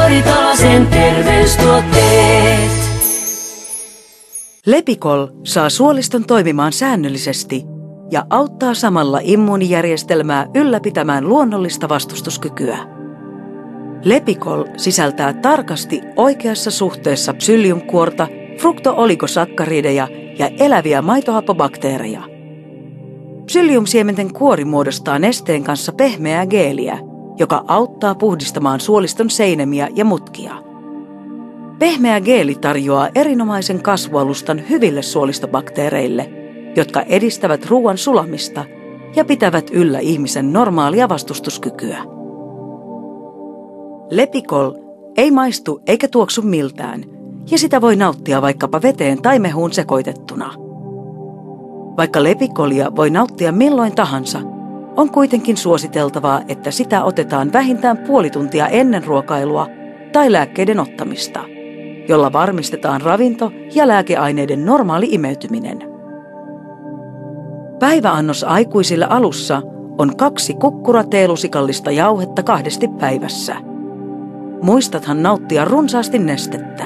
Ravitalaisen terveystuotteet. Lepikol saa suoliston toimimaan säännöllisesti ja auttaa samalla immuunijärjestelmää ylläpitämään luonnollista vastustuskykyä. Lepikol sisältää tarkasti oikeassa suhteessa psylliumkuorta, frukto-oligosakarideja ja eläviä maitohappobakteereja. Psylliumsiementen kuori muodostaa nesteen kanssa pehmeää geeliä, joka auttaa puhdistamaan suoliston seinämiä ja mutkia. Pehmeä geeli tarjoaa erinomaisen kasvualustan hyville suolistobakteereille, jotka edistävät ruoan sulamista ja pitävät yllä ihmisen normaalia vastustuskykyä. Lepikol ei maistu eikä tuoksu miltään, ja sitä voi nauttia vaikkapa veteen tai mehuun sekoitettuna. Vaikka lepikolia voi nauttia milloin tahansa, on kuitenkin suositeltavaa, että sitä otetaan vähintään puoli tuntia ennen ruokailua tai lääkkeiden ottamista, jolla varmistetaan ravinto- ja lääkeaineiden normaali imeytyminen. Päiväannos aikuisille alussa on 2 kukkurateelusikallista jauhetta 2 päivässä. Muistathan nauttia runsaasti nestettä.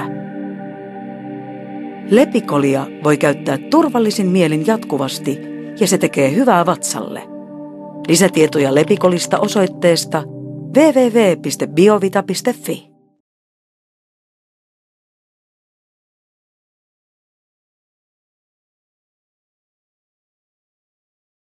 Lepikolia voi käyttää turvallisin mielin jatkuvasti ja se tekee hyvää vatsalle. Lisätietoja Lepikolista osoitteesta www.biovita.fi.